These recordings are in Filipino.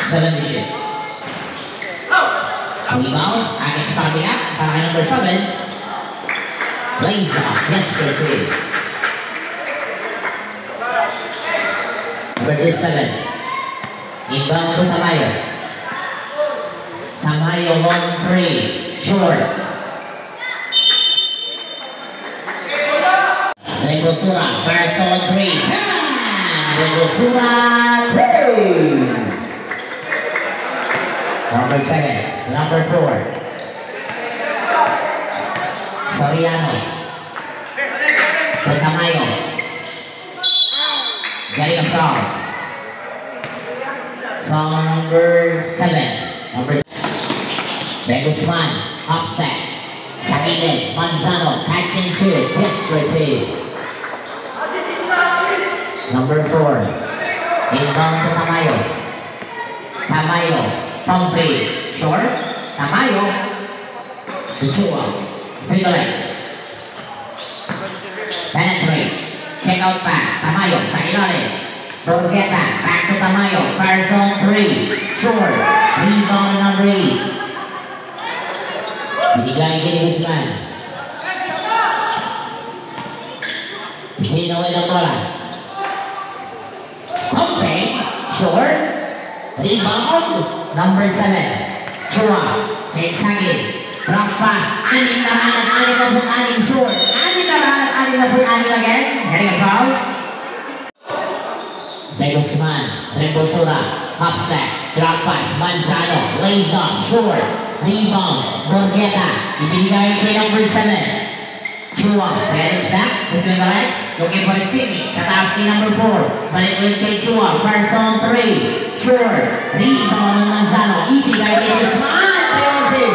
7 issue. Rebound, agak sa pamilya, para kay number 7. Reza, yes for 3. Number 7. Inbound to Tamayo. Tamayo long 3, short. Regosura, first on 3. Regosura 2. Number 7, number 4. Soriano. To Tamayo. Getting a foul. Foul number 7. Number 7. Begusman, offset. Sakine, Manzano, catch and shoot, twist for 2. Number 4. Inbound to Tamayo. Tamayo, Pompey, short. Tamayo. To Chua. Between the legs. Penetrate. Check out pass. Tamayo, sa ilalim. Borgeta, back to Tamayo. Fire zone 3. Short. Rebound number 8. Binigay kay Guzman. Hinaway ng bola. Pompey, short. Rebound number 7. Chua, Sesagi. Drop pass. Anim na rahat, 6 short. 6 na rahat, 6 again. Getting a foul. De Guzman, Rebosura, half step, drop pass, Manzano, lays up, short, rebound, Borgeta, ibinigay kay number 7. Chua, Perez back, between the legs, looking for his teammate, sa taas ni number 4, balik ulit kay Chua, first on 3, short, rebound ng Manzano, ibigay kay Guzman, Chelsea,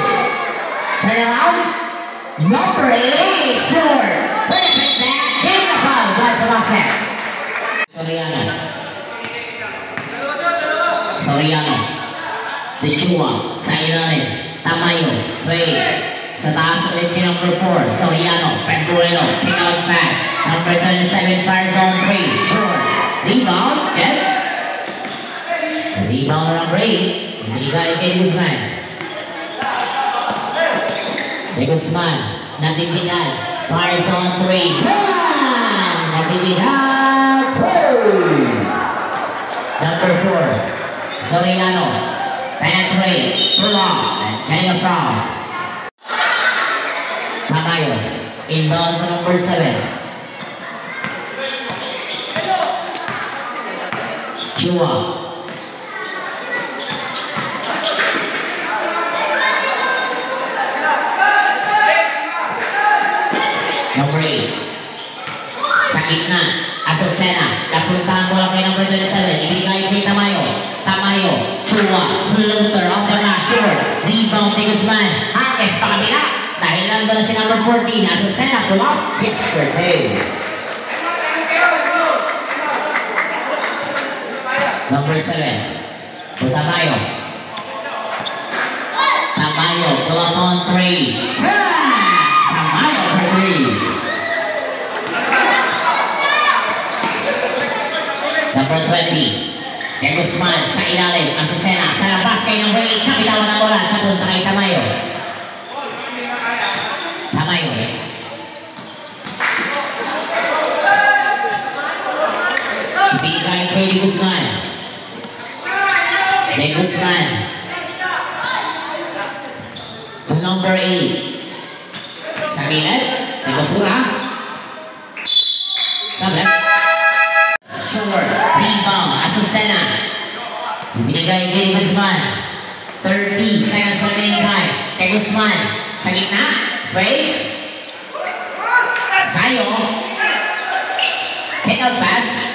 turn around, number 8, short, perfect back, getting a foul, pass the basket. Soriano, De Chua, sa ilalim, Tamayo, fakes, sa taas ulit kay number 4, Soriano, Pedruelo, kick out pass, number 37, fire zone 3, short, rebound, get, rebound number 8, ibigay kay Guzman. De Guzman, natibigan, fire zone 3, natibigan, 2, number 4, Soriano, penetrate, pull off, and getting a foul. Tamayo, inbound to number 7. Chua. Number 8. Sa gitna, Azucena, napunta ang bola kay number 27, ibigay kay Tamayo. Tamayo, Chua, floater off the glass, short, rebound kay Guzman, Hakes pa kabila, dahil lang doon si number 14, Azucena, pull up, yes for 2. Number 7, to Tamayo. Tamayo, pull up on 3. Tamayo for 3. Number 20. De Guzman, sa ilalim, Azucena, sa labas kay number 8, kapitawan ng bola, napunta kay Tamayo. Tamayo, ibigay kay De Guzman. De Guzman, to number 8. Sa gilid, Rebosura. Sablek. Short, rebound, Azucena. Ibinigay kay Guzman. 30 seconds remaining time. De Guzman, sa gitna, fakes. Sayo. Kick out pass.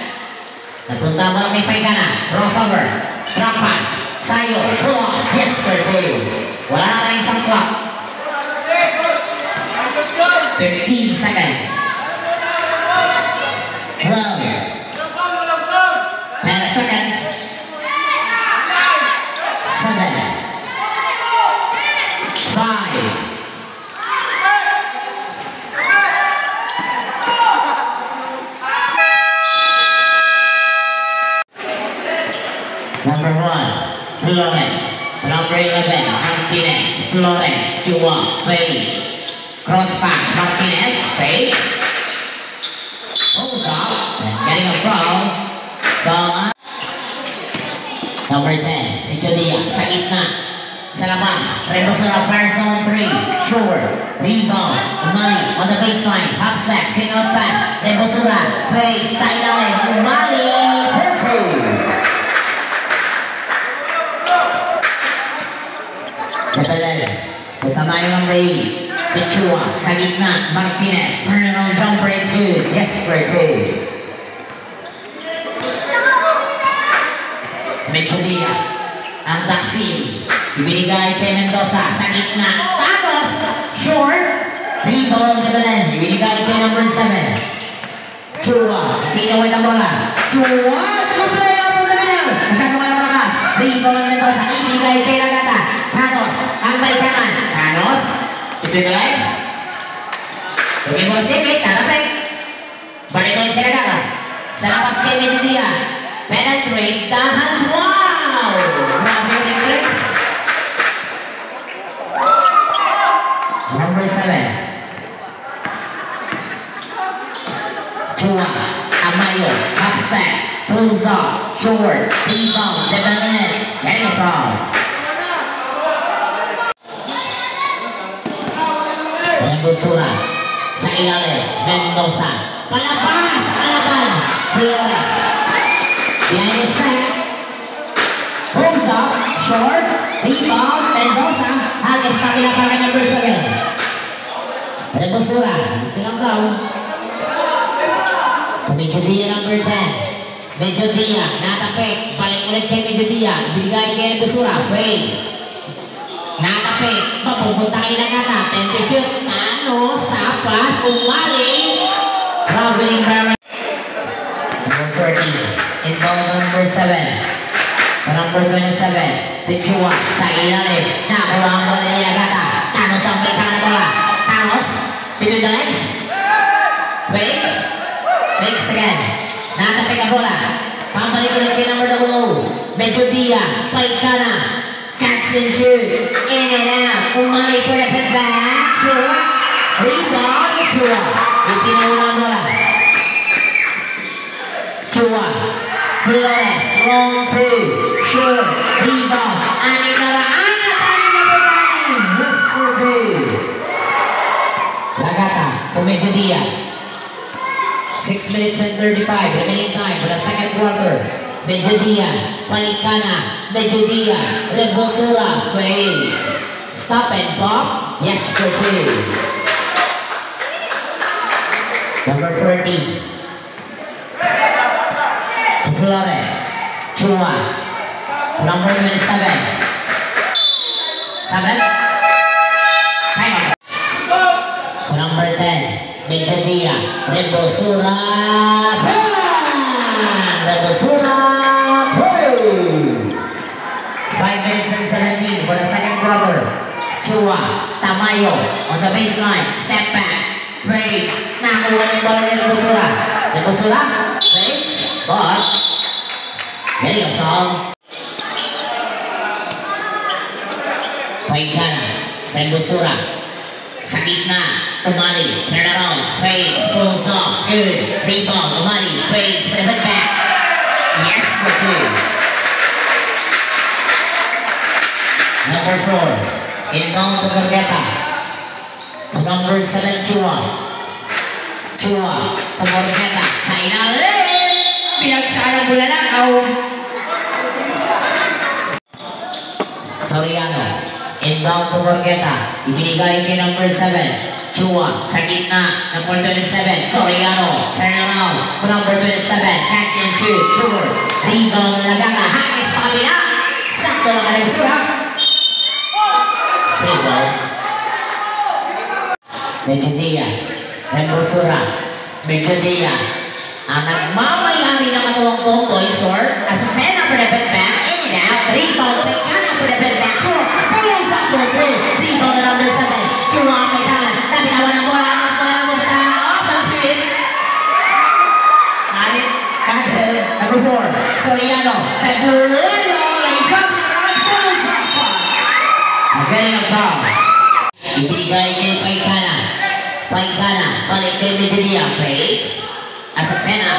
Napunta mo lang kay Paikana. Crossover. Drop pass. Sayo. Pull on. Yes for 2. Wala na tayong shot clock. 15 seconds. 12. 10 seconds. 7. 5. Number 1. Flores. To number 11, Martinez. Flores. Chua. Fades. Cross pass. Martinez. Fades. Pulls up. And getting a foul. Foul. Number 10, Echadia, sa gitna, sa labas, Rebosura, fire zone 3, sure, rebound, Umali, on the baseline, half step, kick out pass, Rebosura, face, side alley, Umali, Pertu. Natalala, tutamayo ng Ray, Pichua, sa gitna, Martinez, turn on jumper, it's good, yes, Pertu. Mechodia, ang taksin, ibinigay kay Mendoza sa gitna, tapos, short, rebound kay Belen, ibinigay kay number 7, Chua, tinaway na bola, Chua, supply up on the middle, masyadong malakas, rebound ng Mendoza, ibinigay kay Lagata, Thanos, ang baikanan, Thanos, between the legs, looking for a stick, tatapik, balik ulit kay Lagata, sa labas kay Mechodia, penetrate, dahan, wow! Grabe yung reflex. Number 7. Chua, Amayo, half step, pulls up, short, rebound, Debelen, getting a foul. Rebosura, sa ilalim, Mendoza, palabas, kalaban, Flores. Behind his back, pulls up, short, rebound, Mendoza, hagis pa kinapakan number 7. Rebosura, silang daw. To Mechodia number 10. Mechodia, natapik, balik ulit kay Mechodia, binigay kay Rebosura, fades. Natapik, mapupunta kay Lagata, 10 to shoot, Thanos, sapas, Umali, traveling barrel. Number 14. Inbound number 7. Number 27. To Chua. Sa ilalim. Nakuha ang bola ni Lagata. Thanos ang may tangan na bola. Thanos. Between the legs. Fakes. Fakes again. Natapik ang bola. Pambalik ulit kay number 00. Mechodia. Paikana. Catch and shoot. In and out. Umali for the put back. Chua. Rebound. Chua. Ipinauna ang bola. Chua. Flores, long 2, sure, rebound, aning naraan at aning nabukanin, yes for 2. Lagata to Mechodia. 6 minutes and 35, remaining time for the second quarter. Mechodia, Paikana, Mechodia, Rebosura, fades. Stop and pop, yes for 2. Number 14. Flores, Chua, number 27. 7. Time out. To number 10, Mechodia, Rebosura, Rebosura, 2. 5 minutes and 17 for the second quarter. Chua, Tamayo, on the baseline, step back, fades, nakuha yung bola ni Rebosura. Rebosura, fades, but getting a foul. Paikana, Rebosura, sa gitna, Umali, turn around, fades, pulls up, good, rebound, Umali, fades, put it back, yes for 2. Number 4, inbound to Borgeta, to number 7, Chua, Chua, to Borgeta, sa ilalim. Pinagsalang bulalakaw. Soriano, inbound to Borgeta, ibinigay kay number 7, Chua, sa gitna, number 27, Soriano, turn around to number 27, catch and shoot, sure, rebound, Lagata, hagis pa kabila, sakto lang ang Rebosura. Save ball. Mechodia, Rebosura, Mechodia, ang nagmamayari ng matawang tomboy, sure, Azucena for the put back, in and out, rebound, Paikana for the put back, sure, pulls up for 3, rebound na number 7, Chua, Paikana, nabinawa ng bola, ang bola ng pupunta, off ang sweet, Kahit, number 4, Soriano, Pebrino, lays up, Getting a foul. Ibinigay kay Paikana. Paikana, balik kay Medellin. Fakes. Azucena.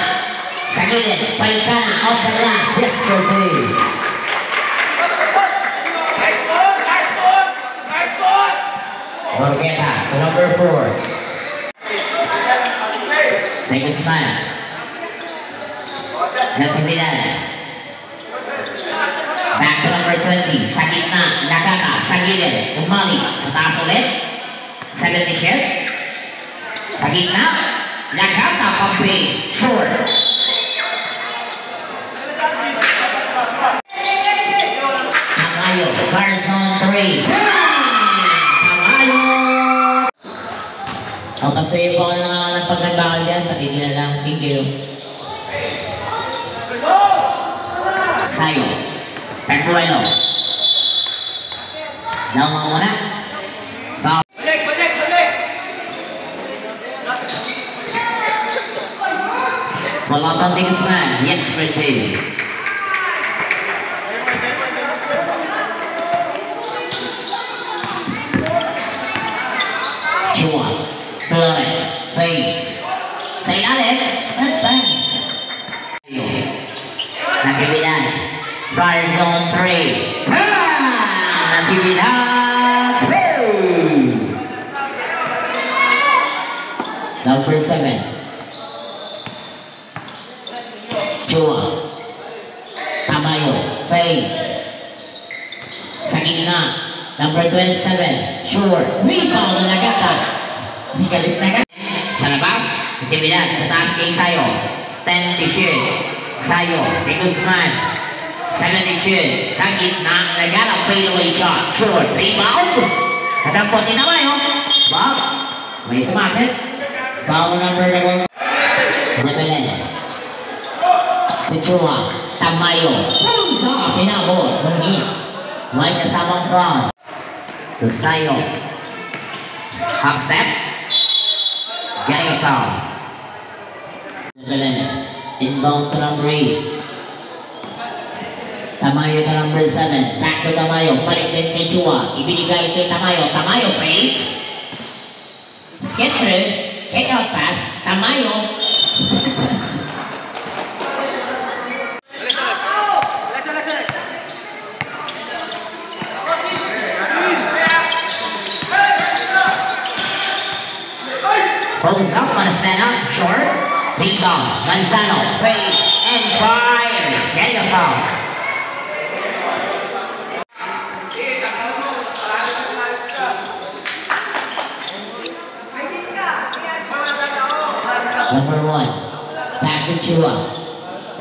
Sa gilid, Paikana off the glass. Yes, for two. Borgetta to number 4. Take a smile. Natividad. Back to number 20. Sa gitna, Nakata, sa gilid, Umali, sa taas ulit. 70 share. Sa gitna, Nakata, pumping, short. Tamayo, far zone 3. Tamayo! O kasi po ng pagkagbakan dyan, patigil na lang. Thank you. Sayo. Pagbuelo. Daw mga muna. Foul. Wala pang tigas man. Yes, Pretty. Chua. Flores. Fakes. Sa ilalim. Advance. Natividad. Far zone 3. Natividad 2. Number 7. Chua. Tamayo. Fakes. Sa gitna. Number 27. Sure. Rebound na Nakata. Galit na Nakata. Sa labas. Natividad. Sa taas kay Sayo. 10 to shoot. Sayo. Kay Guzman. 70 shoot. Sa gitna. Nagana fadeaway shot. Sure. Rebound. Nadampot ni Tamayo. Bob. May sumakit. Foul number 1. Nebelen. Chua. Tamayo. Pulsa. Pinabot. Mungin. May kasamang foul. To Sayo. Half step. Getting a foul. Inbound to number 8. Tamayo to number 7. Back to Tamayo. Balik din kay Chua. Ibinigay kay Tamayo. Tamayo fakes. Skip through. Kick out pass. Tamayo. Pulls up on a center, short, rebound, Manzano, fakes, and fires, getting a foul. Number 1, back to Chua.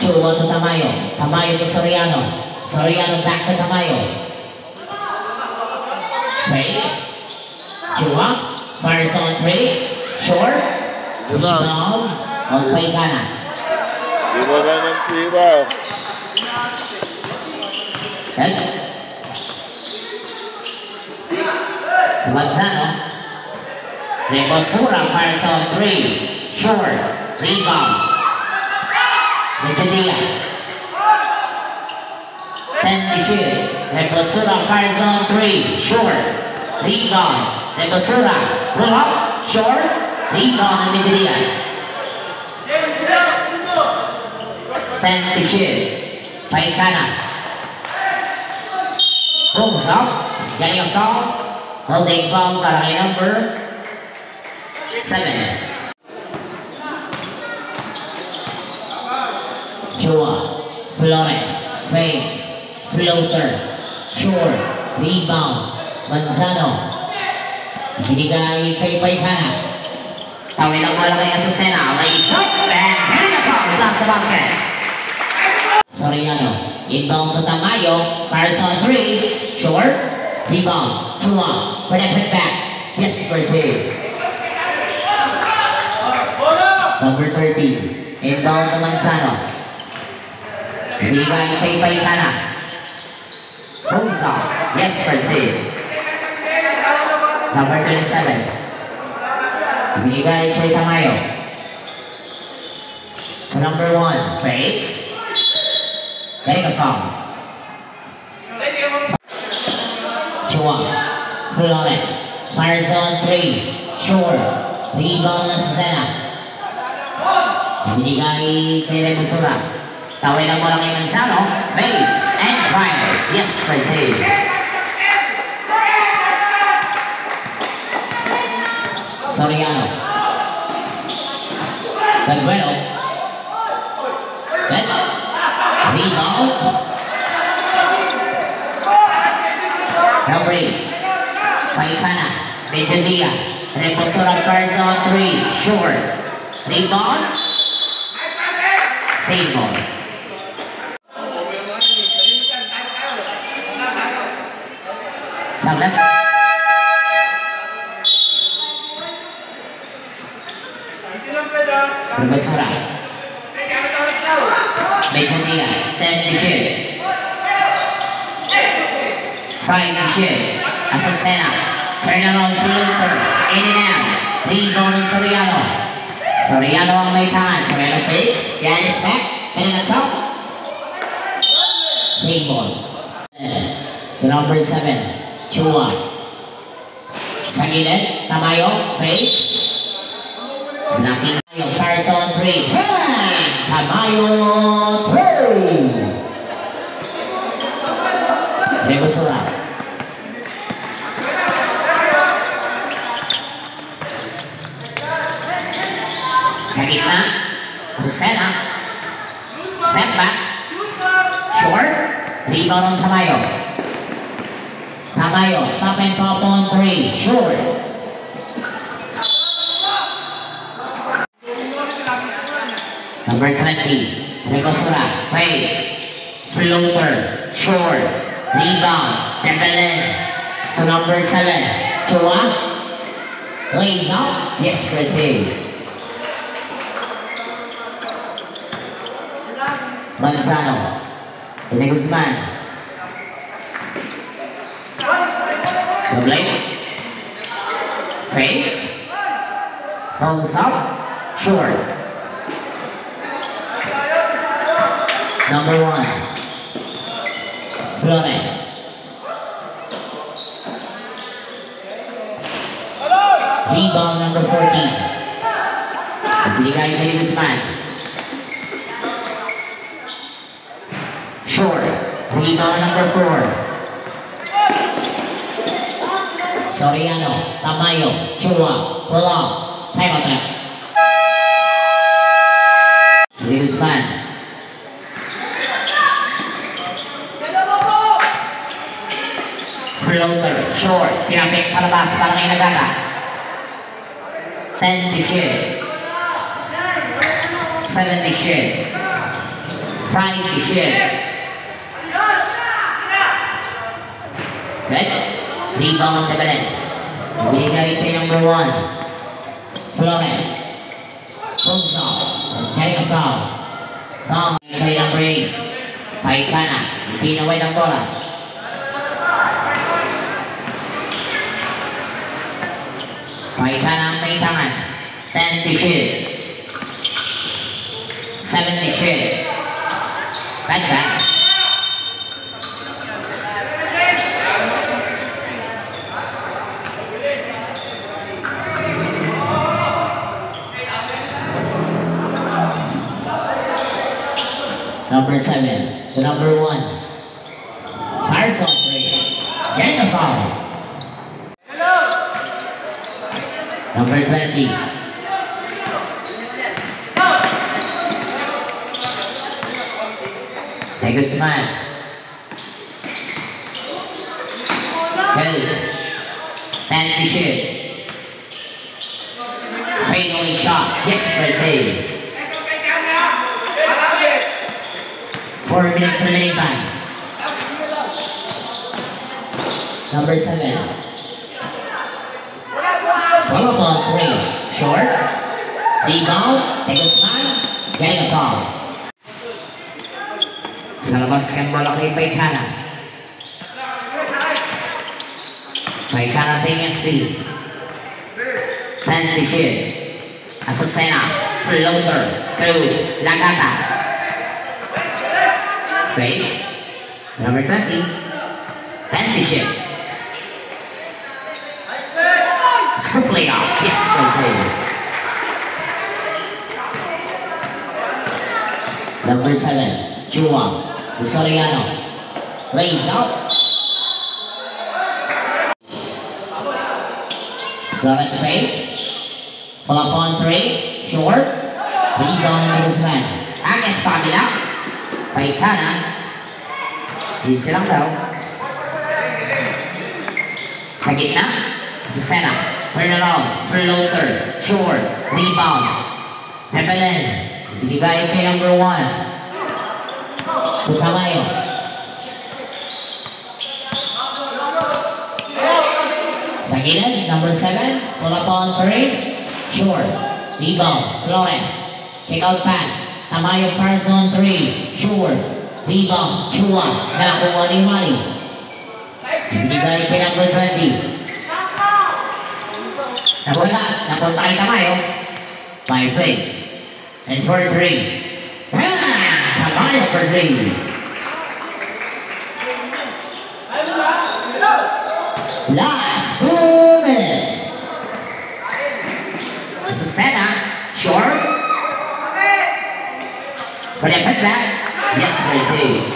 Chua to Tamayo. Tamayo to Soriano. Soriano back to Tamayo. Fakes, Chua, fires on 3. Short, rebound, on Paikana. Manzano. Rebosura fires on 3. Short, rebound. Medellin. 10 to shoot. Rebosura fires on 3. Short, rebound. Rebosura, pull up, short. Rebound in Medellin. 10 to shoot. Paikana. Pulls up. Getting a foul. Holding foul by number 7. Chua. Flores. Fakes. Floater. Short. Rebound. Manzano. Ibinigay kay Paikana. Tawid ang bola kay Azucena. Raise up and getting a foul. Plus sa basket. Soriano. Inbound to Tamayo. Fires on 3. Short. Rebound. Chua. For the putback. Yes for 2. Number 13. Inbound to Manzano. Ibinigay kay Paikana. Pulls up. Yes for 2. Number 27. Ibinigay kay Tamayo. To number 1. Fakes. Getting a foul. Chua. Chua. Flawless. Fires on 3. Sure. Rebound na sa Sena. Binigay kay Rebusura. Tawin ang bola kay Manzano. Fakes and fires. Yes, pretty. Soriano. Benguero. Good. Rebound. Number 8. Paikana. Bejadia. Rebusura fires on 3. Sure. Rebound. Save ball. Sablan. Rebusura. Bejadia. 10 to shoot. 5 to shoot. Azucena. Turn around floater. In and out. Rebound ng Soriano. Soriano ang may tahan. Soriano fakes. Yan is back. Kaya nga save ball. To number 7. Chua. Sa gilid. Tamayo. Fakes. Blocking. Fires on 3. Tamayo. 3. Rebusura. Sa gitna. Azucena. Step back. Short. Rebound on Tamayo. Tamayo. Stop and pop on 3. Short. Number 20. Rebusura. Fakes. Floater. Short. Rebound. Dembele. To number 7. Chua. Lays up. Yes, pretty. Manzano. Kaya Guzman. Double. Fakes. Pulls up. Short. Number 1. Flores. Rebound number 14. Binigay kay Guzman. Short. Rebound number 4. Soriano. Tamayo. Chua. Pull up. Time out trap. Guzman. Floater. Short. Tinapik palabas para kay Nagata. 10 to shoot. 7 to shoot. 5 to shoot. Good. Rebound on Tebelen. Binigay kay number 1. Flores. Pulls up. And getting a foul. Foul kay number 8. Paikana. Pinaway ng bola. Paikana ang may tangan. 10 to shoot. 7 to shoot. Bad pass. Number 7 to number 1. Fires on 3. Getting a foul. Number 20. Guzman. Good. 10 to shoot. Fadeaway shot. Yes, pretty. 4 minutes remaining time. Number 7. Follow on 3. Short. Rebound. Guzman. Getting a foul. Sa labas kan bola kay Paikana. Paikana taking speed. 10 to shoot. Azucena. Floater. Through. Lagata. Fakes. Number 20. 10 to shoot. Triply up. Yes, Brazil. Number 7, Chua Soriano. Lays out. Flores fakes. Pull up on 3. Short. Rebound into this man. Agnes Pamela. Paikana. Easy lang daw. Sa gitna. Sa Sena. Turn around. Floater. Short. Rebound. Pebelen. Binigay kay number 1. Tutamayo. Sa gilid, number 7. Pull up on 3. Short. Rebound. Flores. Kick out pass. Tamayo pass on 3. Short. Rebound. Chua. Nakuha ni Mali. Binigay kay number 20. Nawala. Napunta kay Tamayo. 5 fakes. And for 3. Tamayo for 3. Last 2 minutes. This is Sena. Short. For the putback. Yes, Brazil.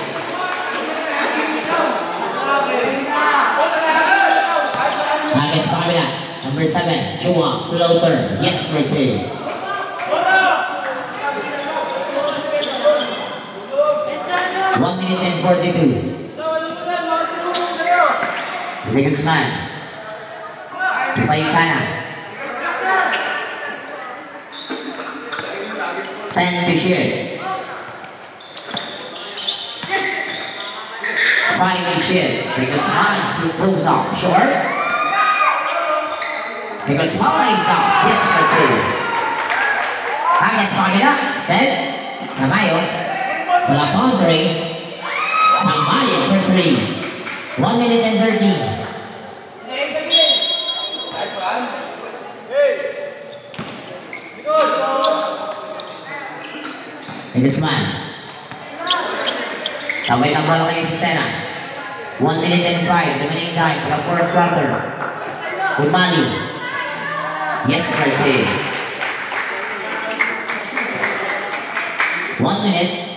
Agnes Pamela. Number 7. Chua. Floater. Yes, Brazil. 1 minute and 42. The Guzman. To Paikana. 10 to shoot. 5 to shoot. The Guzman who pulls up. Short. The Guzman is up. Yes, for 2. Agnes Pamela. 10. Tamayo. Pull up on 3. Tamayo for 3. 1 minute and 13. Guzman. Tambay ng bola kayo sa Sena. 1 minute and 5. Remaining time for the 4th quarter. Umali. Yes, Brazil. 1 minute.